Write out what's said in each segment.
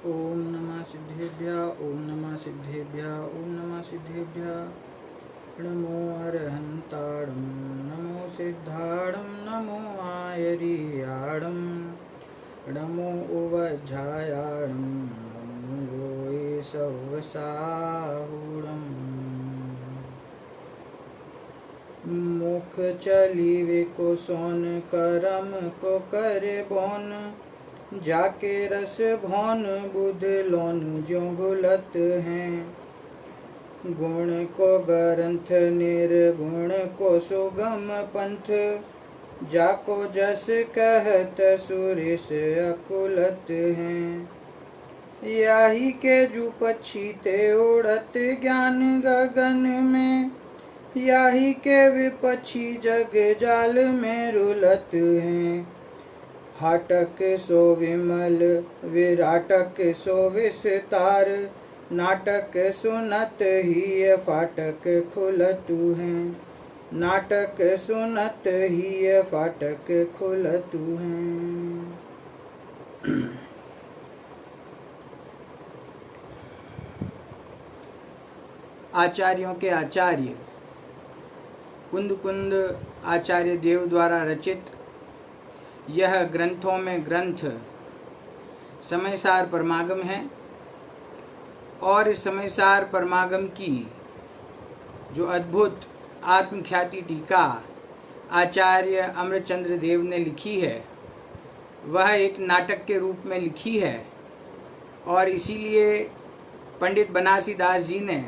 ओम नमः सिद्धेभ्यः ओम नमः सिद्धेभ्यः ओम नमः सिद्धेभ्यः। नमो अरहन्ताणं नमो सिद्धाणं नमो आयर्याणं नमो उवज्झायाणं नमो गोये सवसाहुणम्। मुख चलीवे को सोन करम को करे बोन जाके रस भौन बुध लोन ज्यों भुलत हैं। गुण को ग्रंथ निर्गुण को सुगम पंथ जाको जस कहत सुरेश अकुलत हैं। याही के जू पक्षी ते उड़त ज्ञान गगन में याही के विपक्षी जग जाल में रुलत हैं। हाटक सो विमल विराटक सो विस्तार नाटक सुनत ही फाटक खुलतु हैं। नाटक सुनत ही फाटक खुलतु हैं। आचार्यों के आचार्य कुंद कुंद आचार्य देव द्वारा रचित यह ग्रंथों में ग्रंथ समयसार परमागम है। और इस समयसार परमागम की जो अद्भुत आत्मख्याति टीका आचार्य अमृतचंद्र देव ने लिखी है वह एक नाटक के रूप में लिखी है। और इसीलिए पंडित बनारसी दास जी ने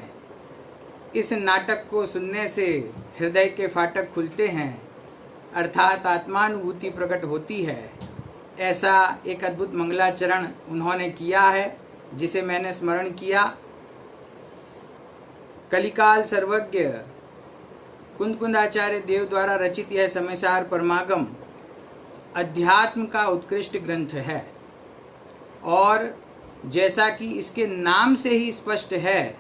इस नाटक को सुनने से हृदय के फाटक खुलते हैं अर्थात आत्मानुभूति प्रकट होती है। ऐसा एक अद्भुत मंगलाचरण उन्होंने किया है जिसे मैंने स्मरण किया। कलिकाल सर्वज्ञ कुंद कुंद आचार्य देव द्वारा रचित यह समयसार परमागम अध्यात्म का उत्कृष्ट ग्रंथ है। और जैसा कि इसके नाम से ही स्पष्ट है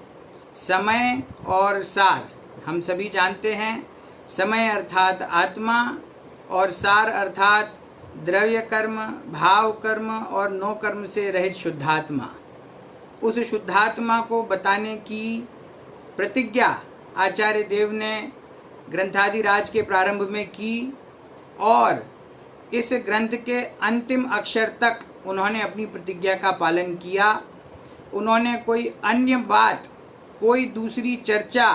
समय और सार हम सभी जानते हैं। समय अर्थात आत्मा और सार अर्थात द्रव्य कर्म भाव कर्म और नो कर्म से रहित शुद्धात्मा। उस शुद्धात्मा को बताने की प्रतिज्ञा आचार्य देव ने ग्रंथादिराज के प्रारंभ में की और इस ग्रंथ के अंतिम अक्षर तक उन्होंने अपनी प्रतिज्ञा का पालन किया। उन्होंने कोई अन्य बात कोई दूसरी चर्चा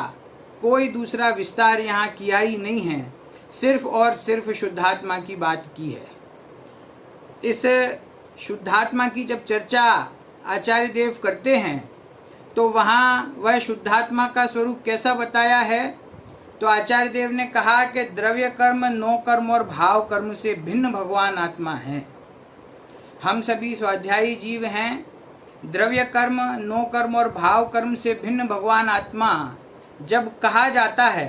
कोई दूसरा विस्तार यहाँ किया ही नहीं है, सिर्फ और सिर्फ शुद्धात्मा की बात की है। इस शुद्धात्मा की जब चर्चा आचार्य देव करते हैं तो वहाँ वह शुद्धात्मा का स्वरूप कैसा बताया है। तो आचार्य देव ने कहा कि द्रव्य कर्म नो कर्म और भाव कर्म से भिन्न भगवान आत्मा है। हम सभी स्वाध्यायी जीव हैं। द्रव्य कर्म नो कर्म और भाव कर्म से भिन्न भगवान आत्मा जब कहा जाता है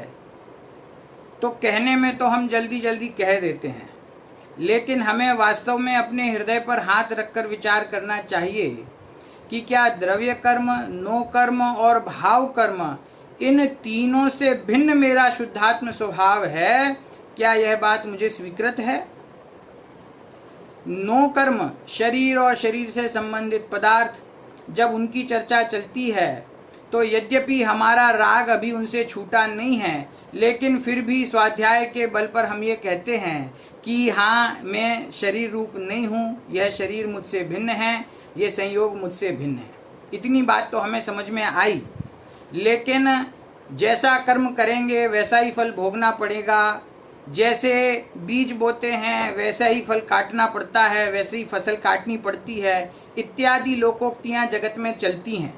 तो कहने में तो हम जल्दी जल्दी कह देते हैं, लेकिन हमें वास्तव में अपने हृदय पर हाथ रखकर विचार करना चाहिए कि क्या द्रव्य कर्म नो कर्म और भाव कर्म इन तीनों से भिन्न मेरा शुद्धात्म स्वभाव है। क्या यह बात मुझे स्वीकृत है। नो कर्म शरीर और शरीर से संबंधित पदार्थ जब उनकी चर्चा चलती है तो यद्यपि हमारा राग अभी उनसे छूटा नहीं है, लेकिन फिर भी स्वाध्याय के बल पर हम ये कहते हैं कि हाँ मैं शरीर रूप नहीं हूँ, यह शरीर मुझसे भिन्न है, ये संयोग मुझसे भिन्न है। इतनी बात तो हमें समझ में आई, लेकिन जैसा कर्म करेंगे वैसा ही फल भोगना पड़ेगा। जैसे बीज बोते हैं वैसा ही फल काटना पड़ता है, वैसे ही फसल काटनी पड़ती है इत्यादि लोकोक्तियाँ जगत में चलती हैं।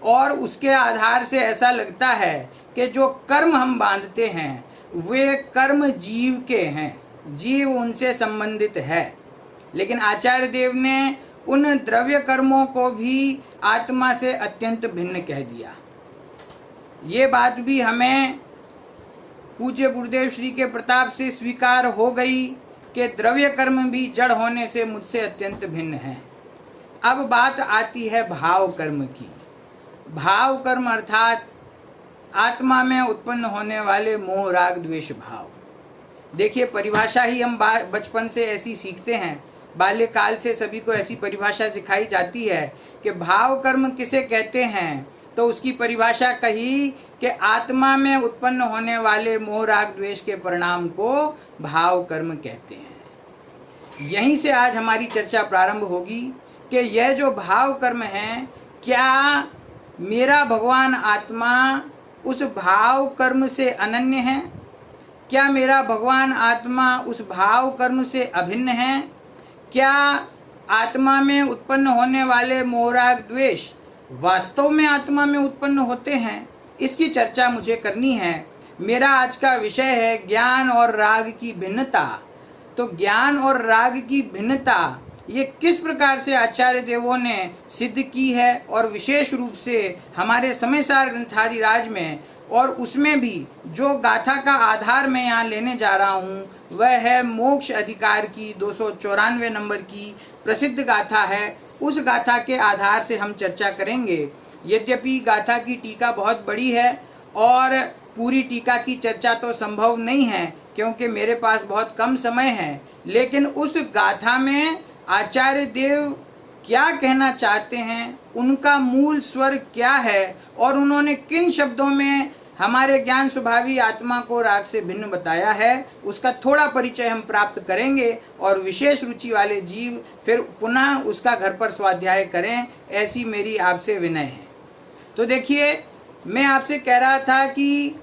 और उसके आधार से ऐसा लगता है कि जो कर्म हम बांधते हैं वे कर्म जीव के हैं, जीव उनसे संबंधित है। लेकिन आचार्य देव ने उन द्रव्य कर्मों को भी आत्मा से अत्यंत भिन्न कह दिया। ये बात भी हमें पूज्य गुरुदेव श्री के प्रताप से स्वीकार हो गई कि द्रव्य कर्म भी जड़ होने से मुझसे अत्यंत भिन्न है। अब बात आती है भाव कर्म की। भाव कर्म अर्थात आत्मा में उत्पन्न होने वाले मोह राग द्वेष भाव। देखिए परिभाषा ही हम बचपन से ऐसी सीखते हैं बाल्यकाल से सभी को ऐसी परिभाषा सिखाई जाती है कि भाव कर्म किसे कहते हैं, तो उसकी परिभाषा कही कि आत्मा में उत्पन्न होने वाले मोह राग द्वेष के परिणाम को भाव कर्म कहते हैं। यहीं से आज हमारी चर्चा प्रारंभ होगी कि यह जो भाव कर्म है, क्या मेरा भगवान आत्मा उस भाव कर्म से अनन्य है? क्या मेरा भगवान आत्मा उस भाव कर्म से अभिन्न है? क्या आत्मा में उत्पन्न होने वाले मोह राग द्वेष वास्तव में आत्मा में उत्पन्न होते हैं? इसकी चर्चा मुझे करनी है। मेरा आज का विषय है ज्ञान और राग की भिन्नता। तो ज्ञान और राग की भिन्नता ये किस प्रकार से आचार्य देवों ने सिद्ध की है, और विशेष रूप से हमारे समयसार ग्रंथादिराज में, और उसमें भी जो गाथा का आधार मैं यहाँ लेने जा रहा हूँ वह है मोक्ष अधिकार की 294 नंबर की प्रसिद्ध गाथा है। उस गाथा के आधार से हम चर्चा करेंगे। यद्यपि गाथा की टीका बहुत बड़ी है और पूरी टीका की चर्चा तो संभव नहीं है क्योंकि मेरे पास बहुत कम समय है, लेकिन उस गाथा में आचार्य देव क्या कहना चाहते हैं, उनका मूल स्वर क्या है, और उन्होंने किन शब्दों में हमारे ज्ञान स्वभावी आत्मा को राग से भिन्न बताया है, उसका थोड़ा परिचय हम प्राप्त करेंगे। और विशेष रुचि वाले जीव फिर पुनः उसका घर पर स्वाध्याय करें, ऐसी मेरी आपसे विनय है। तो देखिए, मैं आपसे कह रहा था कि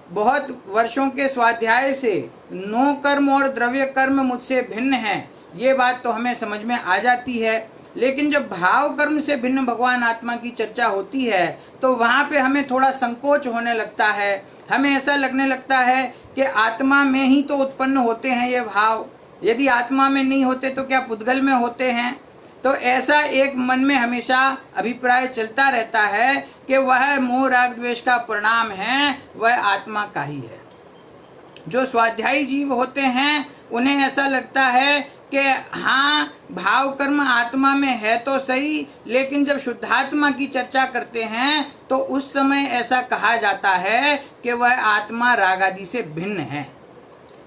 बहुत वर्षों के स्वाध्याय से नो कर्म और द्रव्य कर्म मुझसे भिन्न है, ये बात तो हमें समझ में आ जाती है। लेकिन जब भाव कर्म से भिन्न भगवान आत्मा की चर्चा होती है तो वहाँ पे हमें थोड़ा संकोच होने लगता है। हमें ऐसा लगने लगता है कि आत्मा में ही तो उत्पन्न होते हैं ये भाव, यदि आत्मा में नहीं होते तो क्या पुद्गल में होते हैं? तो ऐसा एक मन में हमेशा अभिप्राय चलता रहता है कि वह मोह राग द्वेष का परिणाम है, वह आत्मा का ही है। जो स्वाध्यायी जीव होते हैं उन्हें ऐसा लगता है कि हाँ, भाव कर्म आत्मा में है तो सही, लेकिन जब शुद्धात्मा की चर्चा करते हैं तो उस समय ऐसा कहा जाता है कि वह आत्मा राग आदि से भिन्न है।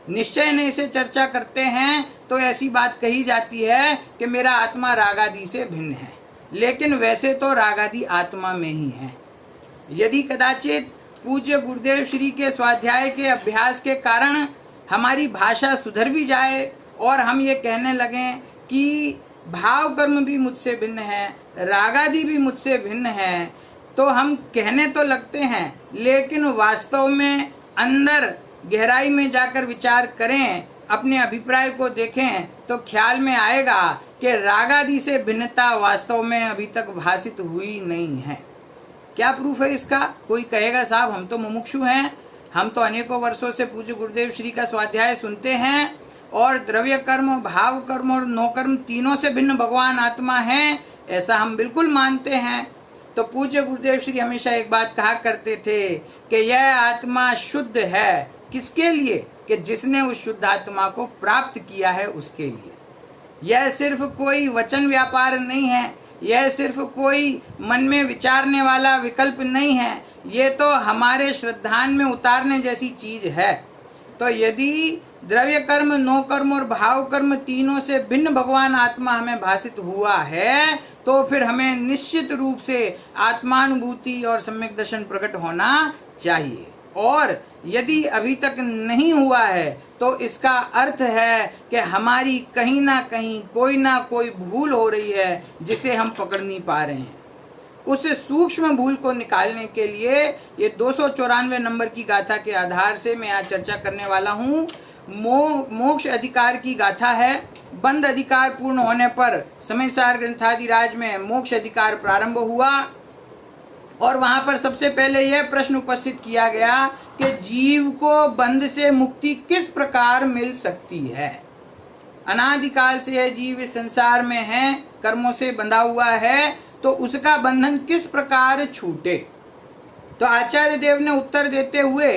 निश्चय ने इसे चर्चा करते हैं तो ऐसी बात कही जाती है कि मेरा आत्मा राग आदि से भिन्न है, लेकिन वैसे तो राग आदि आत्मा में ही है। यदि कदाचित पूज्य गुरुदेव श्री के स्वाध्याय के अभ्यास के कारण हमारी भाषा सुधर भी जाए और हम ये कहने लगें कि भाव कर्म भी मुझसे भिन्न है, रागादि भी मुझसे भिन्न है, तो हम कहने तो लगते हैं, लेकिन वास्तव में अंदर गहराई में जाकर विचार करें, अपने अभिप्राय को देखें तो ख्याल में आएगा कि रागादि से भिन्नता वास्तव में अभी तक भाषित हुई नहीं है। क्या प्रूफ है इसका? कोई कहेगा साहब हम तो मुमुक्षु हैं, हम तो अनेकों वर्षों से पूज्य गुरुदेव श्री का स्वाध्याय सुनते हैं और द्रव्य कर्म, भाव कर्म और नो कर्म तीनों से भिन्न भगवान आत्मा है, ऐसा हम बिल्कुल मानते हैं। तो पूज्य गुरुदेव श्री हमेशा एक बात कहा करते थे कि यह आत्मा शुद्ध है। किसके लिए? कि जिसने उस शुद्ध आत्मा को प्राप्त किया है उसके लिए। यह सिर्फ कोई वचन व्यापार नहीं है, यह सिर्फ कोई मन में विचारने वाला विकल्प नहीं है, ये तो हमारे श्रद्धान में उतारने जैसी चीज है। तो यदि द्रव्य कर्म, नो कर्म और भाव कर्म तीनों से भिन्न भगवान आत्मा हमें भाषित हुआ है तो फिर हमें निश्चित रूप से आत्मानुभूति और सम्यक दर्शन प्रकट होना चाहिए। और यदि अभी तक नहीं हुआ है तो इसका अर्थ है कि हमारी कहीं ना कहीं कोई ना कोई भूल हो रही है जिसे हम पकड़ नहीं पा रहे हैं। उस सूक्ष्म भूल को निकालने के लिए ये 294 नंबर की गाथा के आधार से मैं आज चर्चा करने वाला हूँ। मोक्ष अधिकार की गाथा है। बंद अधिकार पूर्ण होने पर समयसार ग्रंथादिराज में मोक्ष अधिकार प्रारंभ हुआ और वहां पर सबसे पहले यह प्रश्न उपस्थित किया गया कि जीव को बंध से मुक्ति किस प्रकार मिल सकती है। अनादिकाल से यह जीव इस संसार में है, कर्मों से बंधा हुआ है, तो उसका बंधन किस प्रकार छूटे। तो आचार्य देव ने उत्तर देते हुए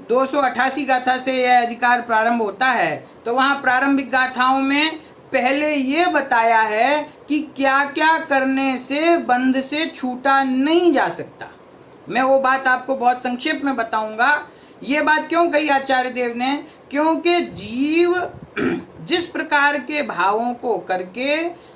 288 गाथा से यह अधिकार प्रारंभ होता है। तो वहां प्रारंभिक गाथाओं में पहले ये बताया है कि क्या क्या करने से बंध से छूटा नहीं जा सकता। मैं वो बात आपको बहुत संक्षेप में बताऊंगा। ये बात क्यों कही आचार्य देव ने? क्योंकि जीव जिस प्रकार के भावों को करके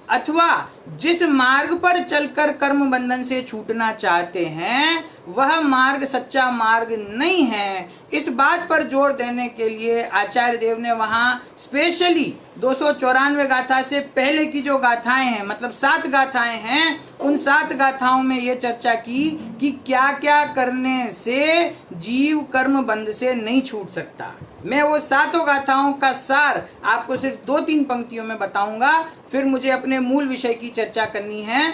अथवा जिस मार्ग पर चलकर कर्म बंधन से छूटना चाहते हैं वह मार्ग सच्चा मार्ग नहीं है, इस बात पर जोर देने के लिए आचार्य देव ने वहां स्पेशली 294 गाथा से पहले की जो गाथाएं हैं, मतलब 7 गाथाएं हैं, उन 7 गाथाओं में ये चर्चा की कि क्या क्या करने से जीव कर्म बंध से नहीं छूट सकता। मैं वो 7 गाथाओं का सार आपको सिर्फ 2-3 पंक्तियों में बताऊंगा, फिर मुझे अपने मूल विषय की चर्चा करनी है।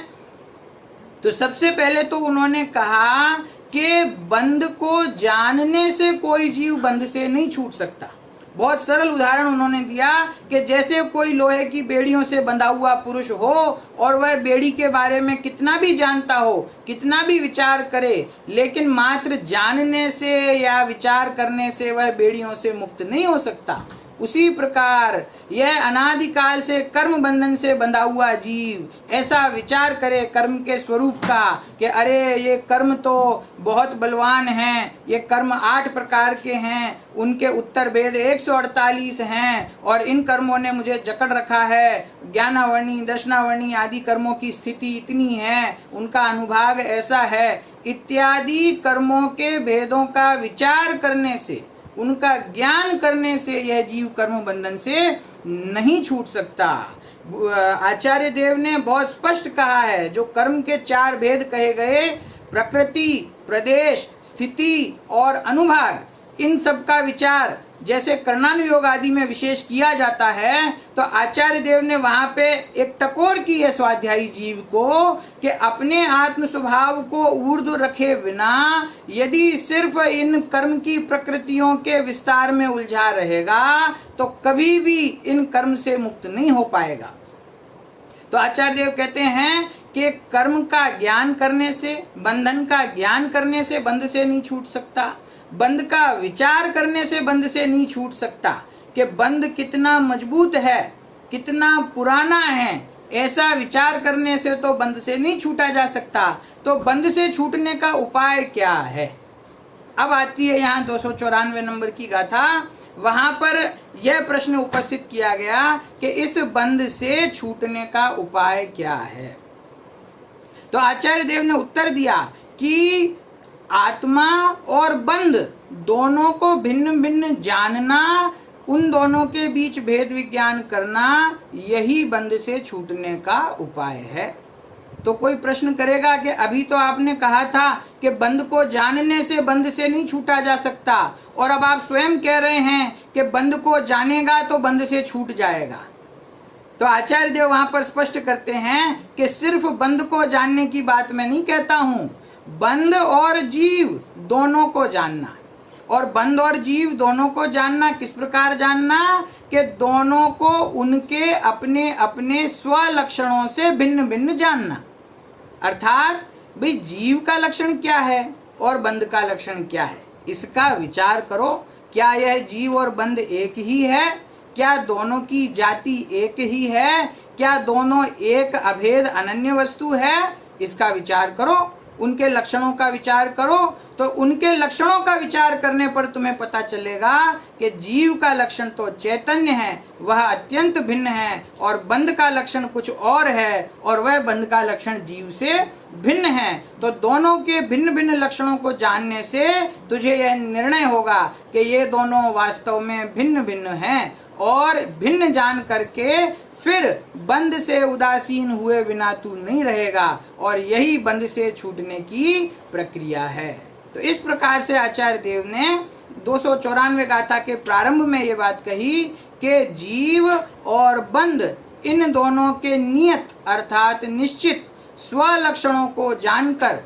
तो सबसे पहले तो उन्होंने कहा कि बंध को जानने से कोई जीव बंध से नहीं छूट सकता। बहुत सरल उदाहरण उन्होंने दिया कि जैसे कोई लोहे की बेड़ियों से बंधा हुआ पुरुष हो और वह बेड़ी के बारे में कितना भी जानता हो, कितना भी विचार करे, लेकिन मात्र जानने से या विचार करने से वह बेड़ियों से मुक्त नहीं हो सकता। उसी प्रकार यह अनादिकाल से कर्म बंधन से बंधा हुआ जीव ऐसा विचार करे कर्म के स्वरूप का कि अरे ये कर्म तो बहुत बलवान हैं, ये कर्म 8 प्रकार के हैं, उनके उत्तर भेद 148 हैं और इन कर्मों ने मुझे जकड़ रखा है, ज्ञानावर्णी दर्शनावर्णी आदि कर्मों की स्थिति इतनी है, उनका अनुभाग ऐसा है, इत्यादि कर्मों के भेदों का विचार करने से, उनका ज्ञान करने से यह जीव कर्म बंधन से नहीं छूट सकता। आचार्य देव ने बहुत स्पष्ट कहा है, जो कर्म के 4 भेद कहे गए, प्रकृति, प्रदेश, स्थिति और अनुभाग, इन सब का विचार जैसे कर्णानुयोग आदि में विशेष किया जाता है, तो आचार्य देव ने वहां पे एक टकोर की है स्वाध्यायी जीव को कि अपने आत्म स्वभाव को ऊर्ध्व रखे बिना यदि सिर्फ इन कर्म की प्रकृतियों के विस्तार में उलझा रहेगा तो कभी भी इन कर्म से मुक्त नहीं हो पाएगा। तो आचार्य देव कहते हैं कि कर्म का ज्ञान करने से, बंधन का ज्ञान करने से बंध से नहीं छूट सकता, बंध का विचार करने से बंध से नहीं छूट सकता, कि बंध कितना मजबूत है, कितना पुराना है, ऐसा विचार करने से तो बंध से नहीं छूटा जा सकता। तो बंध से छूटने का उपाय क्या है? अब आती है यहाँ 294 नंबर की गाथा। वहां पर यह प्रश्न उपस्थित किया गया कि इस बंध से छूटने का उपाय क्या है। तो आचार्य देव ने उत्तर दिया कि आत्मा और बंध दोनों को भिन्न भिन्न जानना, उन दोनों के बीच भेद विज्ञान करना, यही बंध से छूटने का उपाय है। तो कोई प्रश्न करेगा कि अभी तो आपने कहा था कि बंध को जानने से बंध से नहीं छूटा जा सकता, और अब आप स्वयं कह रहे हैं कि बंध को जानेगा तो बंध से छूट जाएगा। तो आचार्य देव वहां पर स्पष्ट करते हैं कि सिर्फ बंध को जानने की बात मैं नहीं कहता हूं, बंध और जीव दोनों को जानना। और बंध और जीव दोनों को जानना किस प्रकार जानना? कि दोनों को उनके अपने अपने स्व लक्षणों से भिन्न भिन्न जानना। अर्थात भाई जीव का लक्षण क्या है और बंध का लक्षण क्या है, इसका विचार करो। क्या यह जीव और बंध एक ही है? क्या दोनों की जाति एक ही है? क्या दोनों एक अभेद अनन्य वस्तु है? इसका विचार करो, उनके लक्षणों का विचार करो। तो उनके लक्षणों का विचार करने पर तुम्हें पता चलेगा कि जीव का लक्षण तो चैतन्य है, वह अत्यंत भिन्न है, और बंध का लक्षण कुछ और है, और वह बंध का लक्षण जीव से भिन्न है। तो दोनों के भिन्न भिन्न लक्षणों को जानने से तुझे यह निर्णय होगा कि ये दोनों वास्तव में भिन्न भिन्न हैं, और भिन्न जान करके फिर बंध से उदासीन हुए बिना तू नहीं रहेगा, और यही बंध से छूटने की प्रक्रिया है। तो इस प्रकार से आचार्य देव ने 294 गाथा के प्रारंभ में ये बात कही कि जीव और बंध इन दोनों के नियत अर्थात निश्चित स्व लक्षणों को जानकर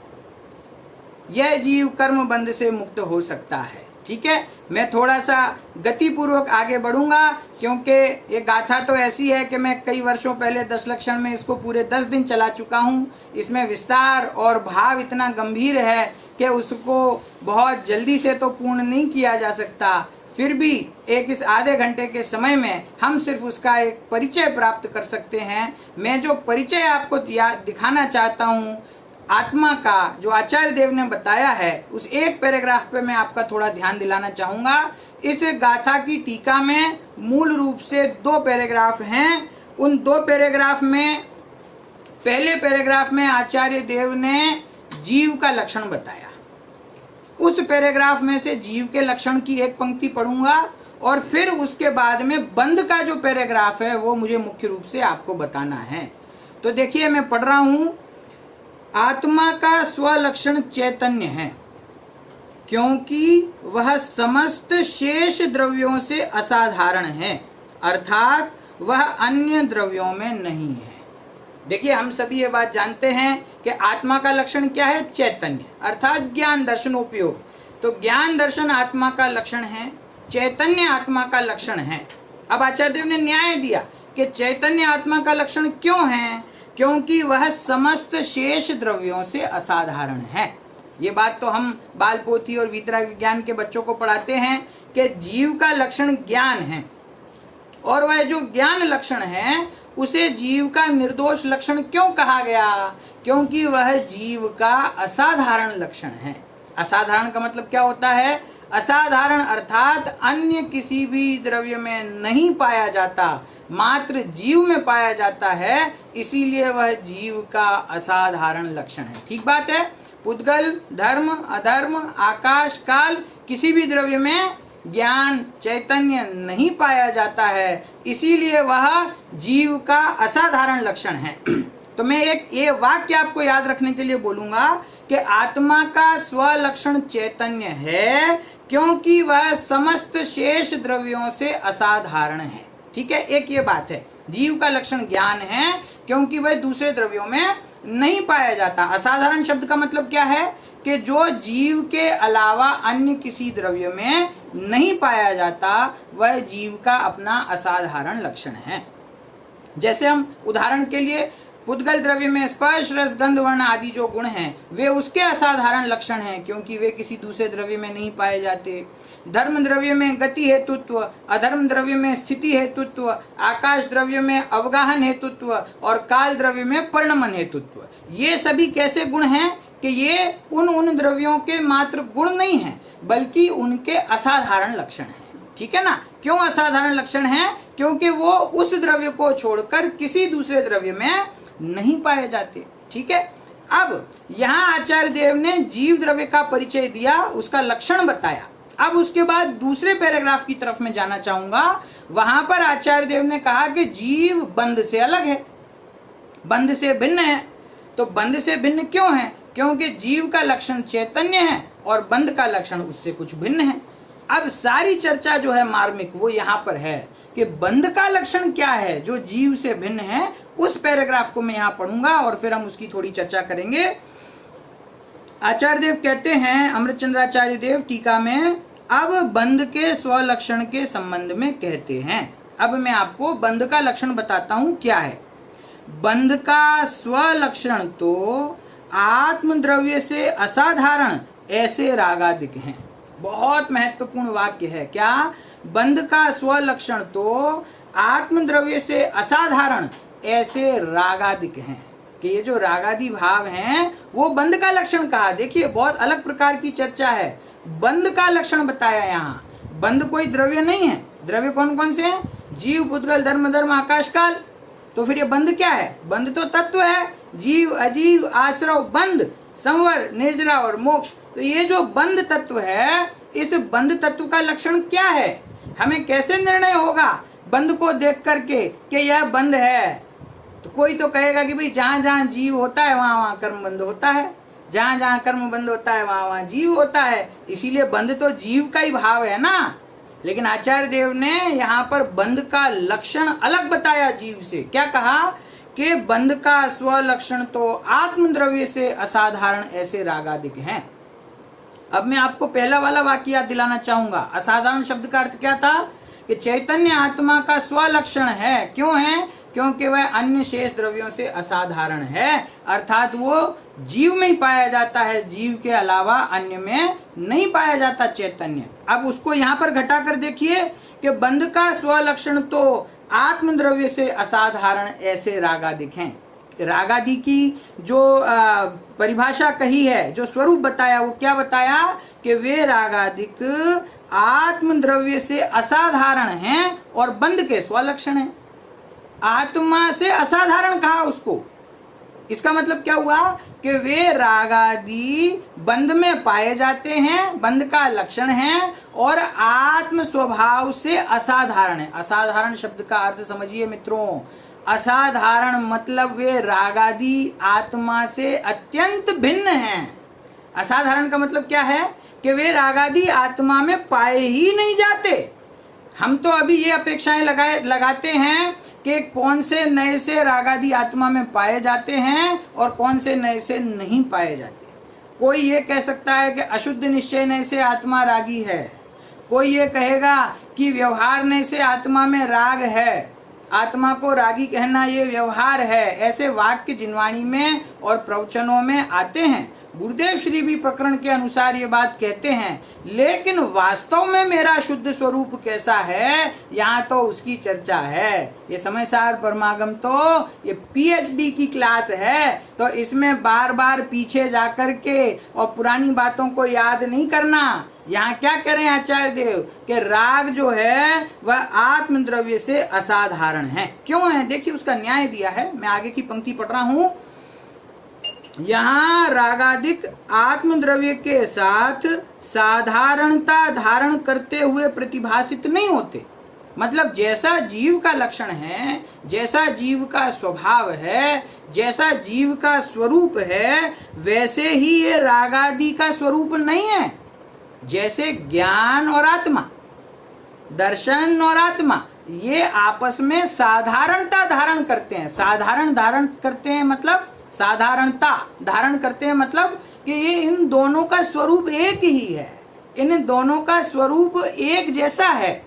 यह जीव कर्म बंध से मुक्त हो सकता है। ठीक है, मैं थोड़ा सा गति पूर्वक आगे बढ़ूंगा, क्योंकि ये गाथा तो ऐसी है कि मैं कई वर्षों पहले 10 लक्षण में इसको पूरे 10 दिन चला चुका हूँ। इसमें विस्तार और भाव इतना गंभीर है कि उसको बहुत जल्दी से तो पूर्ण नहीं किया जा सकता। फिर भी इस आधे घंटे के समय में हम सिर्फ उसका एक परिचय प्राप्त कर सकते हैं। मैं जो परिचय आपको दिखाना चाहता हूँ आत्मा का, जो आचार्य देव ने बताया है, उस एक पैराग्राफ पे मैं आपका थोड़ा ध्यान दिलाना चाहूंगा इस गाथा की टीका में मूल रूप से 2 पैराग्राफ हैं। उन 2 पैराग्राफ में पहले पैराग्राफ में आचार्य देव ने जीव का लक्षण बताया। उस पैराग्राफ में से जीव के लक्षण की एक पंक्ति पढ़ूंगा और फिर उसके बाद में बंध का जो पैराग्राफ है वो मुझे मुख्य रूप से आपको बताना है। तो देखिए मैं पढ़ रहा हूं, आत्मा का स्वलक्षण चैतन्य है क्योंकि वह समस्त शेष द्रव्यों से असाधारण है, अर्थात वह अन्य द्रव्यों में नहीं है। देखिए हम सभी ये बात जानते हैं कि आत्मा का लक्षण क्या है? चैतन्य, अर्थात ज्ञान दर्शनोपयोग। तो ज्ञान दर्शन आत्मा का लक्षण है, चैतन्य आत्मा का लक्षण है। अब आचार्य देव ने न्याय दिया कि चैतन्य आत्मा का लक्षण क्यों है? क्योंकि वह समस्त शेष द्रव्यों से असाधारण है। ये बात तो हम बाल पोथी और वीतराग विज्ञान के बच्चों को पढ़ाते हैं कि जीव का लक्षण ज्ञान है, और वह जो ज्ञान लक्षण है उसे जीव का निर्दोष लक्षण क्यों कहा गया? क्योंकि वह जीव का असाधारण लक्षण है। असाधारण का मतलब क्या होता है? असाधारण अर्थात अन्य किसी भी द्रव्य में नहीं पाया जाता, मात्र जीव में पाया जाता है, इसीलिए वह जीव का असाधारण लक्षण है। ठीक बात है। पुद्गल, धर्म, अधर्म, आकाश, काल, किसी भी द्रव्य में ज्ञान चैतन्य नहीं पाया जाता है, इसीलिए वह जीव का असाधारण लक्षण है। तो मैं एक ये वाक्य आपको याद रखने के लिए बोलूंगा कि आत्मा का स्वलक्षण चैतन्य है क्योंकि वह समस्त शेष द्रव्यों से असाधारण है। ठीक है, एक ये बात है। जीव का लक्षण ज्ञान है क्योंकि वह दूसरे द्रव्यों में नहीं पाया जाता। असाधारण शब्द का मतलब क्या है? कि जो जीव के अलावा अन्य किसी द्रव्य में नहीं पाया जाता, वह जीव का अपना असाधारण लक्षण है। जैसे हम उदाहरण के लिए पुद्गल द्रव्य में स्पर्श, रस, गंध, वर्ण आदि जो गुण हैं वे उसके असाधारण लक्षण हैं क्योंकि वे किसी दूसरे द्रव्य में नहीं पाए जाते। धर्म द्रव्य में गति हेतुत्व, अधर्म द्रव्य में स्थिति हेतुत्व, आकाश द्रव्य में अवगाहन हेतुत्व और काल द्रव्य में परिणमन हेतुत्व। ये सभी कैसे गुण हैं कि ये उन द्रव्यों के मात्र गुण नहीं हैं बल्कि उनके असाधारण लक्षण हैं। ठीक है ना? क्यों असाधारण लक्षण है? क्योंकि वो उस द्रव्य को छोड़कर किसी दूसरे द्रव्य में नहीं पाए जाते। ठीक है। अब यहाँ आचार्य देव ने जीव द्रव्य का परिचय दिया, उसका लक्षण बताया। अब उसके बाद दूसरे पैराग्राफ की तरफ में जाना चाहूंगा। वहां पर आचार्य देव ने कहा कि जीव बंध से अलग है, बंध से भिन्न है। तो बंध से भिन्न क्यों है? क्योंकि जीव का लक्षण चैतन्य है और बंध का लक्षण उससे कुछ भिन्न है। अब सारी चर्चा जो है मार्मिक वो यहाँ पर है कि बंध का लक्षण क्या है जो जीव से भिन्न है। उस पैराग्राफ को मैं यहाँ पढ़ूंगा और फिर हम उसकी थोड़ी चर्चा करेंगे। आचार्य देव कहते हैं, अमृतचंद्राचार्य देव टीका में, अब बंध के स्वलक्षण के संबंध में कहते हैं। अब मैं आपको बंध का लक्षण बताता हूं क्या है। बंध का स्वलक्षण तो आत्मद्रव्य से असाधारण ऐसे रागादिक हैं। बहुत महत्वपूर्ण वाक्य है। क्या? बंध का स्वलक्षण तो आत्मद्रव्य से असाधारण ऐसे रागादिक हैं कि ये जो रागादि भाव हैं वो बंध का लक्षण कहा। देखिए बहुत अलग प्रकार की चर्चा है। बंध का लक्षण बताया यहाँ। बंध कोई द्रव्य नहीं है। द्रव्य कौन कौन से हैं? जीव, पुद्गल, धर्म, आकाश, काल। तो फिर ये बंध क्या है? बंध तो तत्व है। जीव, अजीव, आश्रव, बंध, संवर, निर्जरा और मोक्ष। तो ये जो बंध तत्व है, इस बंध तत्व का लक्षण क्या है? हमें कैसे निर्णय होगा बंध को देख करके कि यह बंध है? तो कोई तो कहेगा कि भाई जहां जहां जीव होता है वहां वहां कर्म बंध होता है, जहां जहां कर्म बंध होता है वहां वहां जीव होता है, इसीलिए बंध तो जीव का ही भाव है ना। लेकिन आचार्य देव ने यहाँ पर बंध का लक्षण अलग बताया जीव से। क्या कहा? कि बंध का स्वलक्षण तो आत्मद्रव्य से असाधारण ऐसे रागादिक हैं। अब मैं आपको पहला वाला वाक्य याद दिलाना चाहूंगा। असाधारण शब्द का अर्थ क्या था? कि चैतन्य आत्मा का स्वलक्षण है। क्यों है? क्योंकि वह अन्य शेष द्रव्यों से असाधारण है, अर्थात वो जीव में ही पाया जाता है, जीव के अलावा अन्य में नहीं पाया जाता चैतन्य। अब उसको यहाँ पर घटाकर देखिए कि बंध का स्वलक्षण तो आत्मद्रव्य से असाधारण ऐसे रागादिक हैं। राग आदि की जो परिभाषा कही है, जो स्वरूप बताया, वो क्या बताया कि वे रागादिक आत्मद्रव्य से असाधारण हैं और बंध के स्वलक्षण हैं। आत्मा से असाधारण कहा उसको, इसका मतलब क्या हुआ कि वे रागादि बंध में पाए जाते हैं, बंध का लक्षण है, और आत्म स्वभाव से असाधारण है। असाधारण शब्द का अर्थ समझिए मित्रों, असाधारण मतलब वे रागादि आत्मा से अत्यंत भिन्न हैं। असाधारण का मतलब क्या है कि वे रागादि आत्मा में पाए ही नहीं जाते। हम तो अभी ये अपेक्षाएं लगाते हैं कि कौन से नए से रागादि आत्मा में पाए जाते हैं और कौन से नए से नहीं पाए जाते। कोई ये कह सकता है कि अशुद्ध निश्चय नए से आत्मा रागी है, कोई ये कहेगा कि व्यवहार नए से आत्मा में राग है, आत्मा को रागी कहना ये व्यवहार है। ऐसे वाक्य जिनवाणी में और प्रवचनों में आते हैं। गुरुदेव श्री भी प्रकरण के अनुसार ये बात कहते हैं, लेकिन वास्तव में मेरा शुद्ध स्वरूप कैसा है, यहाँ तो उसकी चर्चा है। ये समय सार परमागम तो ये पीएचडी की क्लास है, तो इसमें बार बार पीछे जाकर के और पुरानी बातों को याद नहीं करना। यहाँ क्या करें आचार्य देव कि राग जो है वह आत्मद्रव्य से असाधारण है। क्यों है, देखिए उसका न्याय दिया है। मैं आगे की पंक्ति पढ़ रहा हूं। यहाँ रागादिक आत्मद्रव्य के साथ साधारणता धारण करते हुए प्रतिभासित नहीं होते। मतलब जैसा जीव का लक्षण है, जैसा जीव का स्वभाव है, जैसा जीव का स्वरूप है, वैसे ही ये रागादि का स्वरूप नहीं है। जैसे ज्ञान और आत्मा, दर्शन और आत्मा, ये आपस में साधारणता धारण करते हैं। साधारण धारण करते हैं मतलब साधारणता धारण करते हैं मतलब कि ये इन दोनों का स्वरूप एक ही है, इन दोनों का स्वरूप एक जैसा है।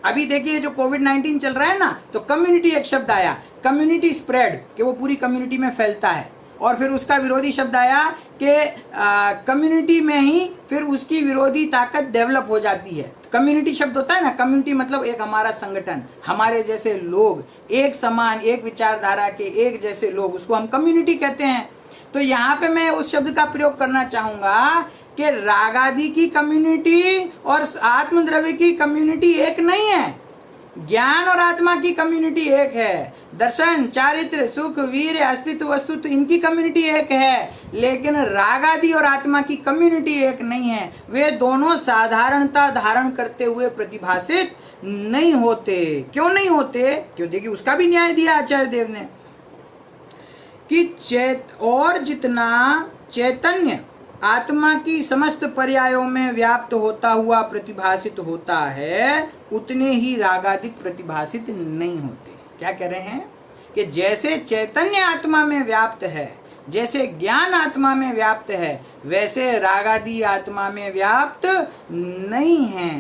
अभी देखिए जो कोविड-19 चल रहा है ना, तो कम्युनिटी एक शब्द आया, कम्युनिटी स्प्रेड, कि वो पूरी कम्युनिटी में फैलता है। और फिर उसका विरोधी शब्द आया कि कम्युनिटी में ही फिर उसकी विरोधी ताकत डेवलप हो जाती है। कम्युनिटी शब्द होता है ना, कम्युनिटी मतलब एक हमारा संगठन, हमारे जैसे लोग, एक समान एक विचारधारा के एक जैसे लोग, उसको हम कम्युनिटी कहते हैं। तो यहाँ पे मैं उस शब्द का प्रयोग करना चाहूंगा कि रागादि की कम्युनिटी और आत्मद्रव्य की कम्युनिटी एक नहीं है। ज्ञान और आत्मा की कम्युनिटी एक है। दर्शन, चारित्र, सुख, वीर, अस्तित्व, वस्तुत्व, इनकी कम्युनिटी एक है। लेकिन राग आदि और आत्मा की कम्युनिटी एक नहीं है। वे दोनों साधारणता धारण करते हुए प्रतिभासित नहीं होते। क्यों नहीं होते? क्यों, देखिए उसका भी न्याय दिया आचार्य देव ने कि और जितना चैतन्य आत्मा की समस्त पर्यायों में व्याप्त होता हुआ प्रतिभासित होता है, उतने ही रागादिक प्रतिभासित नहीं होते। क्या कह रहे हैं कि जैसे चैतन्य आत्मा में व्याप्त है, जैसे ज्ञान आत्मा में व्याप्त है, वैसे रागादि आत्मा में व्याप्त नहीं है।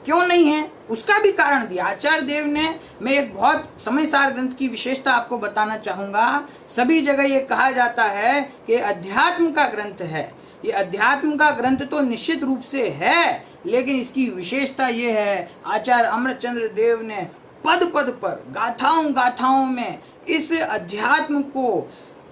क्यों नहीं है? उसका भी कारण दिया आचार्य देव ने। मैं एक बहुत समय सार ग्रंथ की विशेषता आपको बताना चाहूंगा। सभी जगह ये कहा जाता है कि अध्यात्म का ग्रंथ है। ये अध्यात्म का ग्रंथ तो निश्चित रूप से है, लेकिन इसकी विशेषता ये है, आचार्य अमरचंद्र देव ने पद पद पर, गाथाओं गाथाओं में इस अध्यात्म को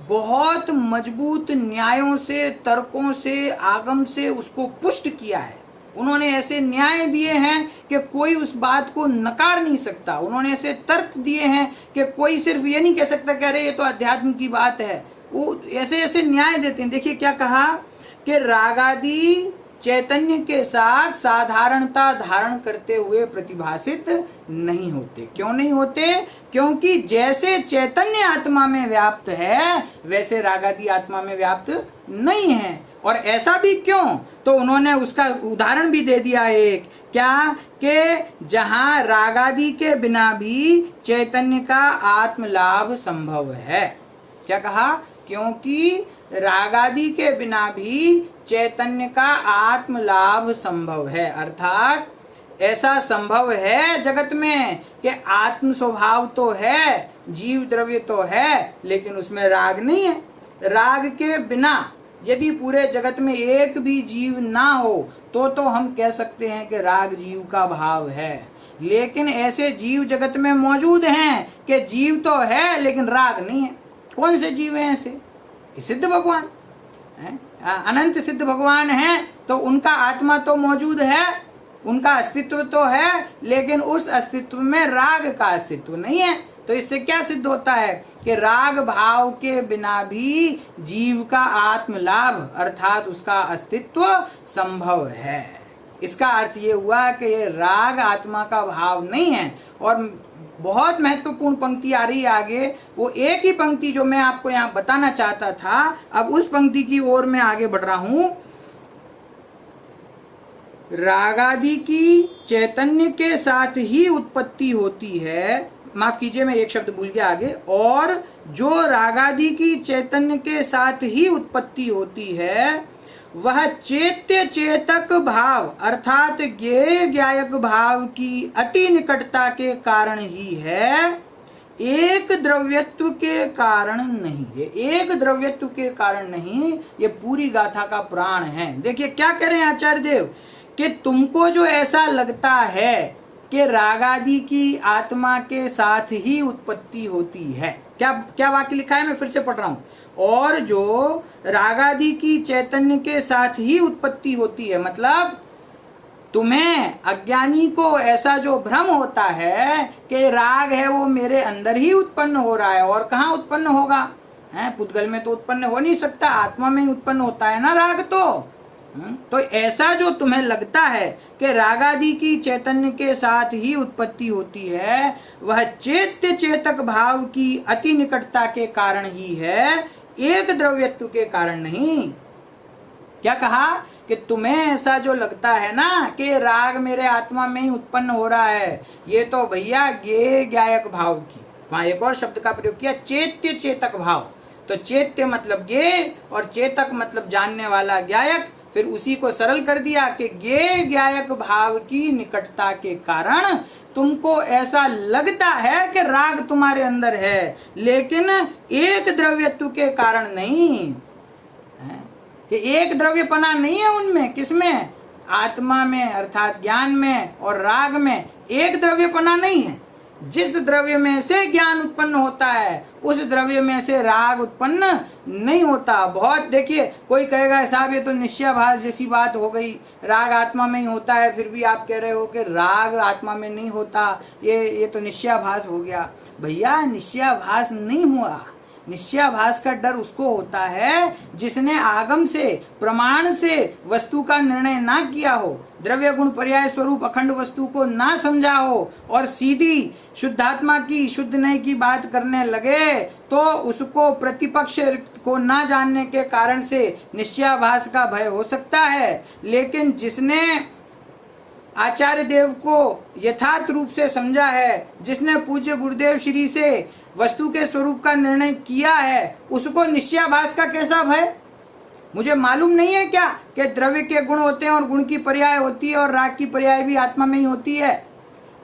बहुत मजबूत न्यायों से, तर्कों से, आगम से उसको पुष्ट किया है। उन्होंने ऐसे न्याय दिए हैं कि कोई उस बात को नकार नहीं सकता। उन्होंने ऐसे तर्क दिए हैं कि कोई सिर्फ ये नहीं कह सकता कि अरे ये तो अध्यात्म की बात है। वो ऐसे ऐसे न्याय देते हैं। देखिए क्या कहा कि रागादि चैतन्य के साथ साधारणता धारण करते हुए प्रतिभासित नहीं होते। क्यों नहीं होते? क्योंकि जैसे चैतन्य आत्मा में व्याप्त है, वैसे रागादि आत्मा में व्याप्त नहीं है। और ऐसा भी क्यों? तो उन्होंने उसका उदाहरण भी दे दिया एक, क्या कि जहां रागादि के बिना भी चैतन्य का आत्मलाभ संभव है। क्या कहा? क्योंकि रागादि के बिना भी चैतन्य का आत्मलाभ संभव है। अर्थात ऐसा संभव है जगत में कि आत्म स्वभाव तो है, जीव द्रव्य तो है, लेकिन उसमें राग नहीं है। राग के बिना यदि पूरे जगत में एक भी जीव ना हो तो हम कह सकते हैं कि राग जीव का भाव है। लेकिन ऐसे जीव जगत में मौजूद हैं कि जीव तो है लेकिन राग नहीं है। कौन से जीव हैं ऐसे कि सिद्ध भगवान हैं, अनंत सिद्ध भगवान हैं, तो उनका आत्मा तो मौजूद है, उनका अस्तित्व तो है, लेकिन उस अस्तित्व में राग का अस्तित्व नहीं है। तो इससे क्या सिद्ध होता है कि राग भाव के बिना भी जीव का आत्म लाभ अर्थात उसका अस्तित्व संभव है। इसका अर्थ ये हुआ कि ये राग आत्मा का भाव नहीं है। और बहुत महत्वपूर्ण पंक्ति आ रही है आगे, वो एक ही पंक्ति जो मैं आपको यहाँ बताना चाहता था, अब उस पंक्ति की ओर मैं आगे बढ़ रहा हूं। रागादि की चैतन्य के साथ ही उत्पत्ति होती है, माफ कीजिए मैं एक शब्द भूल गया आगे, और जो रागादि की चैतन्य के साथ ही उत्पत्ति होती है वह चैत्य चेतक भाव अर्थात ज्ञेय ज्ञायक भाव की अति निकटता के कारण ही है, एक द्रव्यत्व के कारण नहीं। ये एक द्रव्यत्व के कारण नहीं, ये पूरी गाथा का प्राण है। देखिए क्या कह रहे हैं आचार्य देव कि तुमको जो ऐसा लगता है कि रागादि की आत्मा के साथ ही उत्पत्ति होती है, क्या क्या वाक्य लिखा है, मैं फिर से पढ़ रहा हूं, और जो रागादि की चैतन्य के साथ ही उत्पत्ति होती है, मतलब तुम्हें अज्ञानी को ऐसा जो भ्रम होता है कि राग है वो मेरे अंदर ही उत्पन्न हो रहा है, और कहाँ उत्पन्न होगा, है पुद्गल में तो उत्पन्न हो नहीं सकता, आत्मा में ही उत्पन्न होता है ना राग। तो ऐसा जो तुम्हें लगता है कि रागादि की चैतन्य के साथ ही उत्पत्ति होती है, वह चैत्य चेतक भाव की अति निकटता के कारण ही है, एक द्रव्यत्व के कारण नहीं। क्या कहा कि तुम्हें ऐसा जो लगता है ना कि राग मेरे आत्मा में ही उत्पन्न हो रहा है, ये तो भैया ज्ञेय ज्ञायक भाव की, वहां एक और शब्द का प्रयोग किया, चैत्य चेतक भाव। तो चैत्य मतलब ज्ञेय और चेतक मतलब जानने वाला, ज्ञायक, फिर उसी को सरल कर दिया कि ज्ञेय ज्ञायक भाव की निकटता के कारण तुमको ऐसा लगता है कि राग तुम्हारे अंदर है, लेकिन एक द्रव्यत्व के कारण नहीं, कि एक द्रव्यपना नहीं है उनमें, किसमें, आत्मा में अर्थात ज्ञान में, और राग में एक द्रव्यपना नहीं है। जिस द्रव्य में से ज्ञान उत्पन्न होता है उस द्रव्य में से राग उत्पन्न नहीं होता। बहुत देखिए, कोई कहेगा साहब ये तो निश्चयाभास जैसी बात हो गई, राग आत्मा में ही होता है, फिर भी आप कह रहे हो कि राग आत्मा में नहीं होता, ये तो निश्चयाभास हो गया। भैया निश्चयाभास नहीं हुआ, निश्चयाभास का डर उसको होता है जिसने आगम से प्रमाण से वस्तु का निर्णय ना किया हो, द्रव्य गुण पर्याय स्वरूप अखंड वस्तु को ना समझा हो, और सीधी शुद्धात्मा की शुद्ध नहीं की बात करने लगे, तो उसको प्रतिपक्ष को ना जानने के कारण से निश्चयाभास का भय हो सकता है। लेकिन जिसने आचार्य देव को यथार्थ रूप से समझा है, जिसने पूज्य गुरुदेव श्री से वस्तु के स्वरूप का निर्णय किया है, उसको निश्चयाभास का कैसा भय। मुझे मालूम नहीं है क्या कि द्रव्य के गुण होते हैं और गुण की पर्याय होती है, और राग की पर्याय भी आत्मा में ही होती है,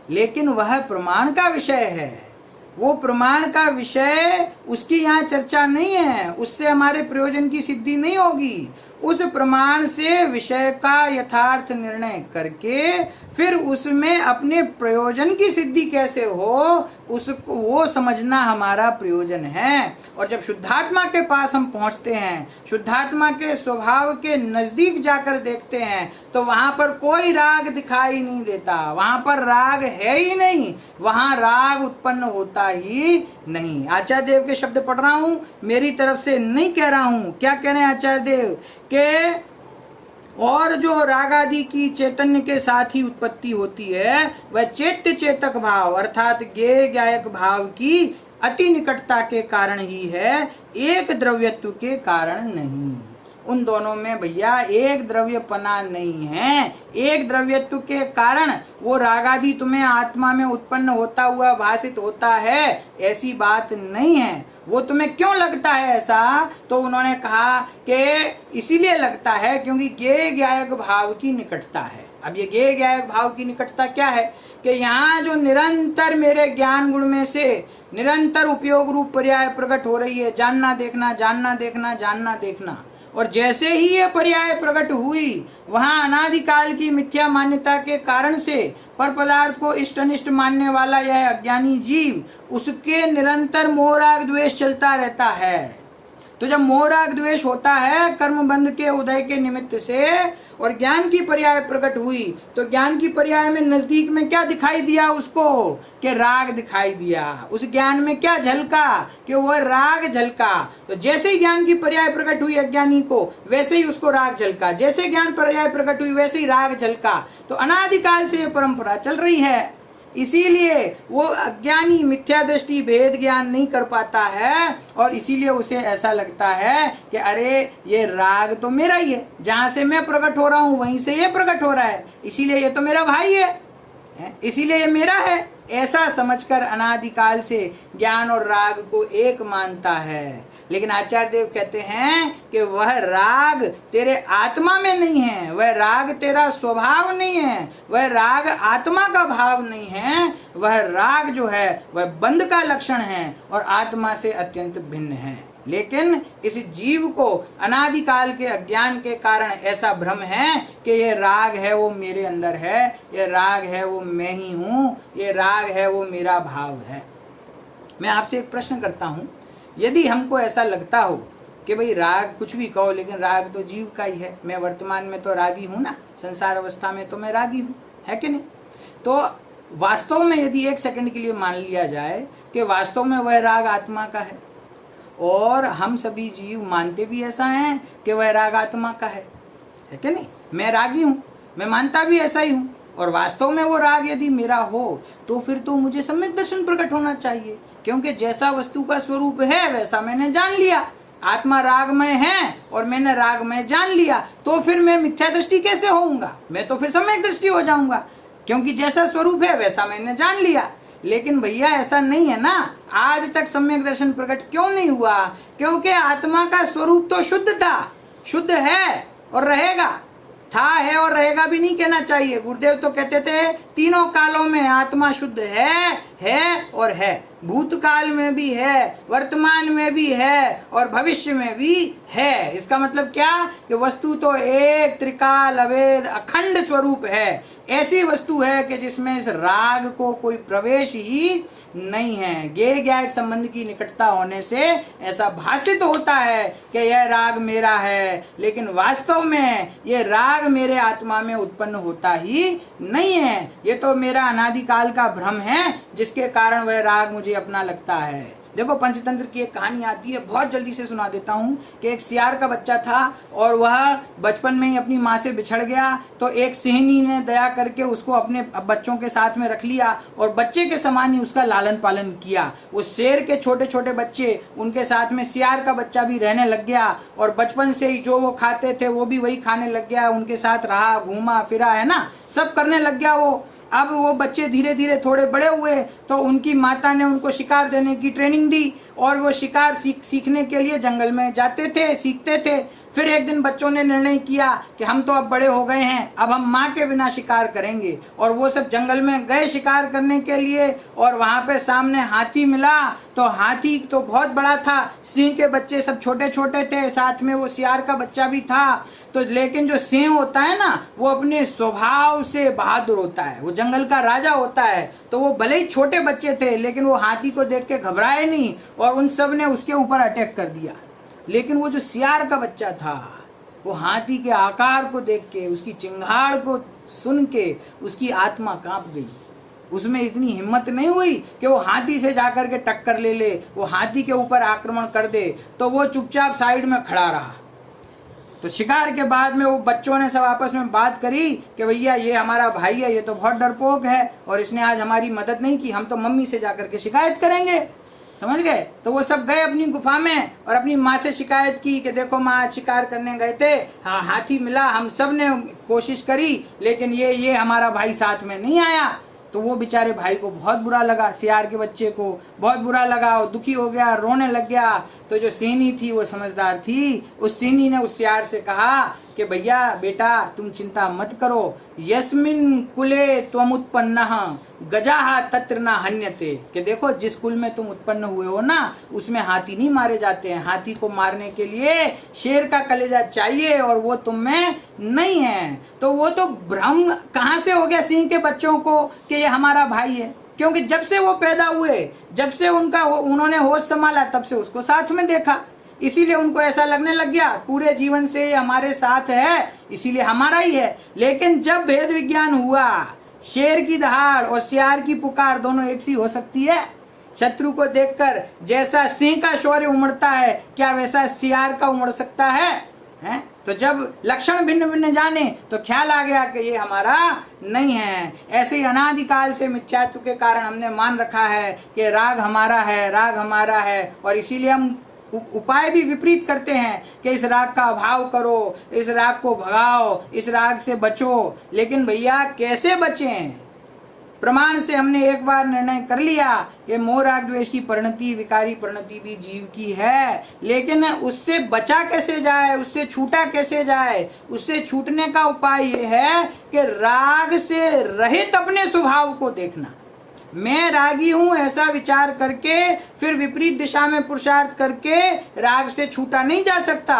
लेकिन वह प्रमाण का विषय है, वो प्रमाण का विषय, उसकी यहाँ चर्चा नहीं है, उससे हमारे प्रयोजन की सिद्धि नहीं होगी। उस प्रमाण से विषय का यथार्थ निर्णय करके फिर उसमें अपने प्रयोजन की सिद्धि कैसे हो, उसको वो समझना हमारा प्रयोजन है। और जब शुद्धात्मा के पास हम पहुंचते हैं, शुद्धात्मा के स्वभाव के नजदीक जाकर देखते हैं, तो वहां पर कोई राग दिखाई नहीं देता, वहां पर राग है ही नहीं, वहां राग उत्पन्न होता ही नहीं। आचार्य देव के शब्द पढ़ रहा हूं, मेरी तरफ से नहीं कह रहा हूं। क्या कह रहे हैं आचार्य देव के, और जो राग आदि की चैतन्य के साथ ही उत्पत्ति होती है वह चैत्य चेतक भाव अर्थात ज्ञेय ज्ञायक भाव की अति निकटता के कारण ही है, एक द्रव्यत्व के कारण नहीं। उन दोनों में भैया एक द्रव्यपना नहीं है। एक द्रव्यत्व के कारण वो रागादि तुम्हें आत्मा में उत्पन्न होता हुआ भाषित होता है, ऐसी बात नहीं है। वो तुम्हें क्यों लगता है ऐसा, तो उन्होंने कहा कि इसीलिए लगता है क्योंकि ज्ञेय ज्ञायक भाव की निकटता है। अब ये ज्ञेय ज्ञायक भाव की निकटता क्या है कि यहाँ जो निरंतर मेरे ज्ञान गुण में से निरंतर उपयोग रूप पर्याय प्रकट हो रही है, जानना देखना जानना देखना जानना देखना, और जैसे ही ये पर्याय प्रकट हुई, वहां अनादिकाल की मिथ्या मान्यता के कारण से पर पदार्थ को इष्ट अनिष्ट मानने वाला यह अज्ञानी जीव, उसके निरंतर मोह राग द्वेष चलता रहता है। तो जब मोह राग द्वेष होता है कर्म बंध के उदय के निमित्त से, और ज्ञान की पर्याय प्रकट हुई, तो ज्ञान की पर्याय में नजदीक में क्या दिखाई दिया उसको, कि राग दिखाई दिया। उस ज्ञान में क्या झलका, कि वह राग झलका। तो जैसे ही ज्ञान की पर्याय प्रकट हुई अज्ञानी को, वैसे ही उसको राग झलका। जैसे ज्ञान पर्याय प्रकट हुई वैसे ही राग झलका। तो अनादिकाल से यह परंपरा चल रही है। इसीलिए वो अज्ञानी मिथ्या दृष्टि भेद ज्ञान नहीं कर पाता है, और इसीलिए उसे ऐसा लगता है कि अरे ये राग तो मेरा ही है, जहां से मैं प्रकट हो रहा हूं वहीं से ये प्रकट हो रहा है, इसीलिए ये तो मेरा भाई है, इसीलिए ये मेरा है। ऐसा समझकर अनादिकाल से ज्ञान और राग को एक मानता है। लेकिन आचार्य देव कहते हैं कि वह राग तेरे आत्मा में नहीं है, वह राग तेरा स्वभाव नहीं है, वह राग आत्मा का भाव नहीं है। वह राग जो है वह बंध का लक्षण है और आत्मा से अत्यंत भिन्न है। लेकिन इस जीव को अनादिकाल के अज्ञान के कारण ऐसा भ्रम है कि ये राग है वो मेरे अंदर है, ये राग है वो मैं ही हूँ, ये राग है वो मेरा भाव है। मैं आपसे एक प्रश्न करता हूँ, यदि हमको ऐसा लगता हो कि भाई राग कुछ भी कहो लेकिन राग तो जीव का ही है, मैं वर्तमान में तो रागी हूँ ना, संसार अवस्था में तो मैं रागी हूँ, है कि नहीं? तो वास्तव में यदि एक सेकंड के लिए मान लिया जाए कि वास्तव में वह राग आत्मा का है, और हम सभी जीव मानते भी ऐसा हैं कि वह राग आत्मा का है कि नहीं? मैं रागी हूँ, मैं मानता भी ऐसा ही हूँ, और वास्तव में वो राग यदि मेरा हो तो फिर तो मुझे सम्यक दर्शन प्रकट होना चाहिए, क्योंकि जैसा वस्तु का स्वरूप है वैसा मैंने जान लिया। आत्मा रागमय है और मैंने रागमय जान लिया, तो फिर मैं मिथ्या दृष्टि कैसे होऊंगा? मैं तो फिर सम्यक दृष्टि हो जाऊंगा, क्योंकि जैसा स्वरूप है वैसा मैंने जान लिया। लेकिन भैया ऐसा नहीं है ना। आज तक सम्यक दर्शन प्रकट क्यों नहीं हुआ? क्योंकि आत्मा का स्वरूप तो शुद्ध था, शुद्ध है और रहेगा। था, है और रहेगा भी नहीं कहना चाहिए। गुरुदेव तो कहते थे तीनों कालों में आत्मा शुद्ध है और है। भूतकाल में भी है, वर्तमान में भी है और भविष्य में भी है। इसका मतलब क्या कि वस्तु तो एक त्रिकाल अभेद अखंड स्वरूप है। ऐसी वस्तु है कि जिसमें इस राग को कोई प्रवेश ही नहीं है। ज्ञेय ज्ञायक संबंध की निकटता होने से ऐसा भाषित होता है कि यह राग मेरा है, लेकिन वास्तव में यह राग मेरे आत्मा में उत्पन्न होता ही नहीं है। ये तो मेरा अनादिकाल का भ्रम है, जिसके कारण वह राग मुझे अपना लगता है। देखो, पंचतंत्र की एक कहानी आती है, बहुत जल्दी से सुना देता हूँ कि एक सियार का बच्चा था और वह बचपन में ही अपनी माँ से बिछड़ गया। तो एक सिंहनी ने दया करके उसको अपने बच्चों के साथ में रख लिया और बच्चे के समान ही उसका लालन पालन किया। वो शेर के छोटे छोटे बच्चे, उनके साथ में सियार का बच्चा भी रहने लग गया और बचपन से ही जो वो खाते थे वो भी वही खाने लग गया। उनके साथ रहा, घूमा फिरा, है ना, सब करने लग गया वो। अब वो बच्चे धीरे धीरे थोड़े बड़े हुए तो उनकी माता ने उनको शिकार देने की ट्रेनिंग दी और वो शिकार सीखने के लिए जंगल में जाते थे, सीखते थे। फिर एक दिन बच्चों ने निर्णय किया कि हम तो अब बड़े हो गए हैं, अब हम माँ के बिना शिकार करेंगे। और वो सब जंगल में गए शिकार करने के लिए और वहाँ पे सामने हाथी मिला। तो हाथी तो बहुत बड़ा था, सिंह के बच्चे सब छोटे छोटे थे, साथ में वो सियार का बच्चा भी था। तो लेकिन जो सिंह होता है ना, वो अपने स्वभाव से बहादुर होता है, वो जंगल का राजा होता है। तो वो भले ही छोटे बच्चे थे लेकिन वो हाथी को देख के घबराए नहीं और उन सब ने उसके ऊपर अटैक कर दिया। लेकिन वो जो सियार का बच्चा था, वो हाथी के आकार को देख के, उसकी चिंगाड़ को सुन के उसकी आत्मा कांप गई। उसमें इतनी हिम्मत नहीं हुई कि वो हाथी से जाकर के टक्कर ले ले, वो हाथी के ऊपर आक्रमण कर दे। तो वो चुपचाप साइड में खड़ा रहा। तो शिकार के बाद में वो बच्चों ने सब आपस में बात करी कि भैया ये हमारा भाई है, ये तो बहुत डरपोक है और इसने आज हमारी मदद नहीं की, हम तो मम्मी से जाकर के शिकायत करेंगे। समझ गए? तो वो सब गए अपनी गुफा में और अपनी माँ से शिकायत की कि देखो माँ, आज शिकार करने गए थे, हाँ हाथी मिला, हम सब ने कोशिश करी लेकिन ये हमारा भाई साथ में नहीं आया। तो वो बेचारे भाई को बहुत बुरा लगा, सियार के बच्चे को बहुत बुरा लगा और दुखी हो गया, रोने लग गया। तो जो सिंहनी थी वो समझदार थी, उस सिंहनी ने उस सियार से कहा कि भैया बेटा तुम चिंता मत करो, यस्मिन कुले त्वमुत्पन्नः गजाः तत्र न हन्यते, कि देखो जिस कुल में तुम उत्पन्न हुए हो ना उसमें हाथी नहीं मारे जाते हैं, हाथी को मारने के लिए शेर का कलेजा चाहिए और वो तुम में नहीं है। तो वो तो भ्रम कहाँ से हो गया सिंह के बच्चों को कि ये हमारा भाई है, क्योंकि जब से वो पैदा हुए, जब से उन्होंने होश संभाला तब से उसको साथ में देखा, इसीलिए उनको ऐसा लगने लग गया पूरे जीवन से ये हमारे साथ है, इसीलिए हमारा ही है। लेकिन जब भेद विज्ञान हुआ, शेर की दहाड़ और सियार की पुकार दोनों एक सी हो सकती है? शत्रु को देखकर जैसा सिंह का शौर्य उमड़ता है, क्या वैसा सियार का उमड़ सकता है? हैं? तो जब लक्षण भिन्न भिन्न जाने तो ख्याल आ गया कि ये हमारा नहीं है। ऐसे ही अनादिकाल से मिथ्यात्व के कारण हमने मान रखा है कि राग हमारा है, राग हमारा है, और इसीलिए हम उपाय भी विपरीत करते हैं कि इस राग का अभाव करो, इस राग को भगाओ, इस राग से बचो। लेकिन भैया कैसे बचें? प्रमाण से हमने एक बार निर्णय कर लिया कि मोह राग द्वेष की परिणति, विकारी परिणति भी जीव की है, लेकिन उससे बचा कैसे जाए, उससे छूटा कैसे जाए? उससे छूटने का उपाय ये है कि राग से रहित अपने स्वभाव को देखना। मैं रागी हूं ऐसा विचार करके फिर विपरीत दिशा में पुरुषार्थ करके राग से छूटा नहीं जा सकता।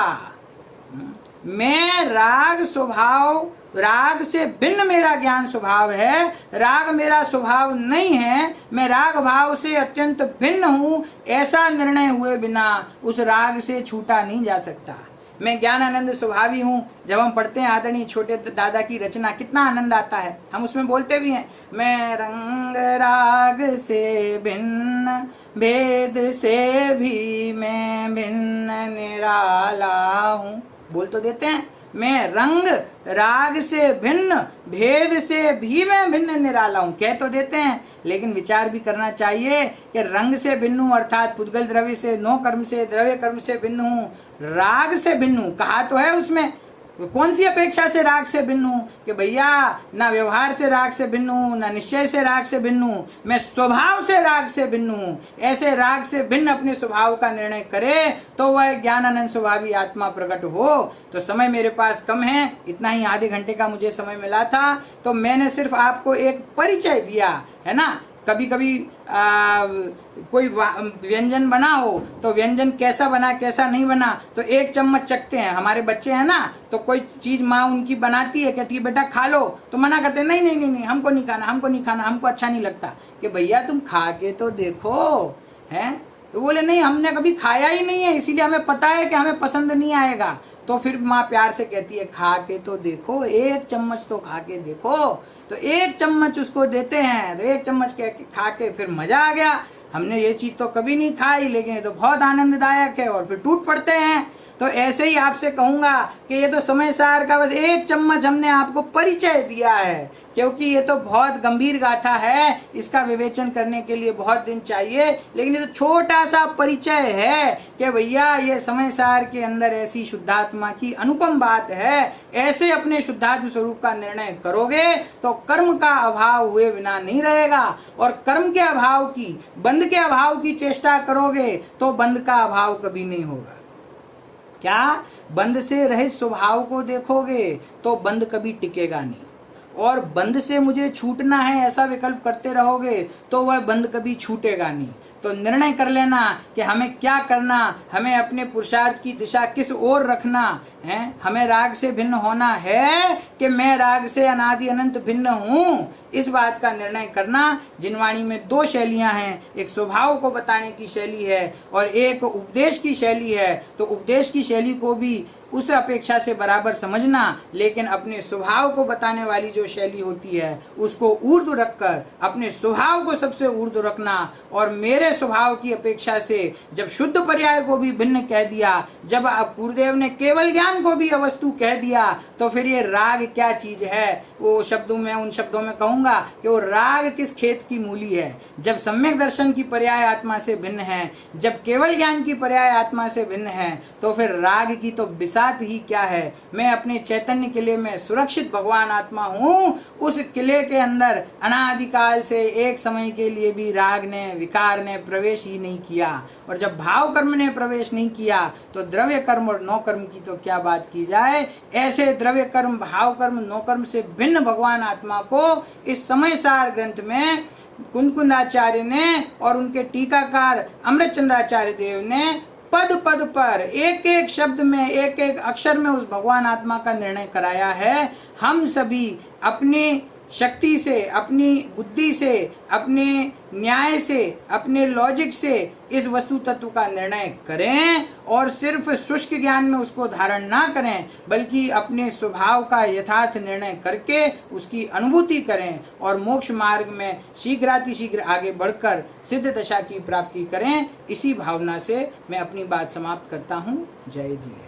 मैं राग स्वभाव, राग से भिन्न मेरा ज्ञान स्वभाव है, राग मेरा स्वभाव नहीं है, मैं राग भाव से अत्यंत भिन्न हूं, ऐसा निर्णय हुए बिना उस राग से छूटा नहीं जा सकता। मैं ज्ञान आनंद स्वभावी हूँ। जब हम पढ़ते हैं आदरणीय छोटे दादा की रचना, कितना आनंद आता है, हम उसमें बोलते भी हैं, मैं रंग राग से भिन्न, भेद से भी मैं भिन्न निराला हूँ, बोल तो देते हैं, मैं रंग राग से भिन्न, भेद से भी मैं भिन्न निराला हूं, कह तो देते हैं, लेकिन विचार भी करना चाहिए कि रंग से भिन्न हूं अर्थात पुद्गल द्रव्य से, नो कर्म से, द्रव्य कर्म से भिन्न हूं, राग से भिन्न हूं, कहा तो है उसमें। कौन सी अपेक्षा से राग से भिन्न हूं? कि भैया ना व्यवहार से राग से भिन्न हूं, ना निश्चय से राग से भिन्न हूं, मैं स्वभाव से राग से भिन्न हूं। ऐसे राग से भिन्न अपने स्वभाव का निर्णय करे तो वह ज्ञानानंद स्वभावी आत्मा प्रकट हो। तो समय मेरे पास कम है, इतना ही आधे घंटे का मुझे समय मिला था, तो मैंने सिर्फ आपको एक परिचय दिया है ना। कभी कभी कोई व्यंजन बना हो तो व्यंजन कैसा बना कैसा नहीं बना तो एक चम्मच चखते हैं। हमारे बच्चे हैं ना, तो कोई चीज माँ उनकी बनाती है, कहती है बेटा खा लो, तो मना करते हैं, नहीं नहीं नहीं नहीं हमको नहीं खाना, हमको नहीं खाना, हमको अच्छा नहीं लगता। कि भैया तुम खा के तो देखो, हैं? तो बोले नहीं हमने कभी खाया ही नहीं है, इसीलिए हमें पता है कि हमें पसंद नहीं आएगा। तो फिर माँ प्यार से कहती है खा के तो देखो, एक चम्मच तो खा के देखो। तो एक चम्मच उसको देते हैं, तो एक चम्मच खा के फिर मजा आ गया, हमने ये चीज तो कभी नहीं खाई, लेकिन ये तो बहुत आनंददायक है, और फिर टूट पड़ते हैं। तो ऐसे ही आपसे कहूंगा कि ये तो समय सार का बस एक चम्मच हमने आपको परिचय दिया है, क्योंकि ये तो बहुत गंभीर गाथा है, इसका विवेचन करने के लिए बहुत दिन चाहिए, लेकिन ये तो छोटा सा परिचय है कि भैया ये समय सार के अंदर ऐसी शुद्धात्मा की अनुपम बात है। ऐसे अपने शुद्धात्म स्वरूप का निर्णय करोगे तो कर्म का अभाव हुए बिना नहीं रहेगा, और कर्म के अभाव की, बंध के अभाव की चेष्टा करोगे तो बंध का अभाव कभी नहीं होगा। क्या बंध से रहित स्वभाव को देखोगे तो बंध कभी टिकेगा नहीं, और बंध से मुझे छूटना है ऐसा विकल्प करते रहोगे तो वह बंध कभी छूटेगा नहीं। तो निर्णय कर लेना कि हमें क्या करना, हमें अपने पुरुषार्थ की दिशा किस ओर रखना है। हमें राग से भिन्न होना है कि मैं राग से अनादि अनंत भिन्न हूँ, इस बात का निर्णय करना। जिनवाणी में दो शैलियां हैं, एक स्वभाव को बताने की शैली है और एक उपदेश की शैली है। तो उपदेश की शैली को भी उस अपेक्षा से बराबर समझना, लेकिन अपने स्वभाव को बताने वाली जो शैली होती है उसको ऊर्ध्व रखकर अपने स्वभाव को सबसे ऊर्ध्व रखना। और मेरे स्वभाव की अपेक्षा से जब शुद्ध पर्याय को भी भिन्न कह दिया, जब गुरुदेव ने केवल ज्ञान को भी अवस्तु कह दिया, तो फिर ये राग क्या चीज है, वो शब्दों में, उन शब्दों में कहूंगा कि वो राग किस खेत की मूली है। जब सम्यक दर्शन की पर्याय आत्मा से भिन्न है, जब केवल ज्ञान की पर्याय आत्मा से भिन्न है, तो फिर राग की तो विशाल बात ही क्या है। मैं अपने चैतन्य किले में सुरक्षित भगवान आत्मा हूँ। उस किले के अंदर अनादिकाल से एक समय के लिए भी राग ने, विकार ने प्रवेश ही नहीं किया। और जब भाव कर्म ने प्रवेश नहीं किया तो द्रव्य कर्म और नौ कर्म की तो क्या बात की जाए। ऐसे द्रव्य कर्म, भाव कर्म, नौ कर्म से भिन्न भगवान आत्मा को इस समय सार ग्रंथ में कुंदकुंदाचार्य ने और उनके टीकाकार अमृतचंद्राचार्य देव ने पद पद पर, एक एक शब्द में, एक एक अक्षर में उस भगवान आत्मा का निर्णय कराया है। हम सभी अपनी शक्ति से, अपनी बुद्धि से, अपने न्याय से, अपने लॉजिक से इस वस्तु तत्व का निर्णय करें और सिर्फ शुष्क ज्ञान में उसको धारण ना करें, बल्कि अपने स्वभाव का यथार्थ निर्णय करके उसकी अनुभूति करें और मोक्ष मार्ग में शीघ्रातिशीघ्र आगे बढ़कर सिद्ध दशा की प्राप्ति करें। इसी भावना से मैं अपनी बात समाप्त करता हूँ। जय जी।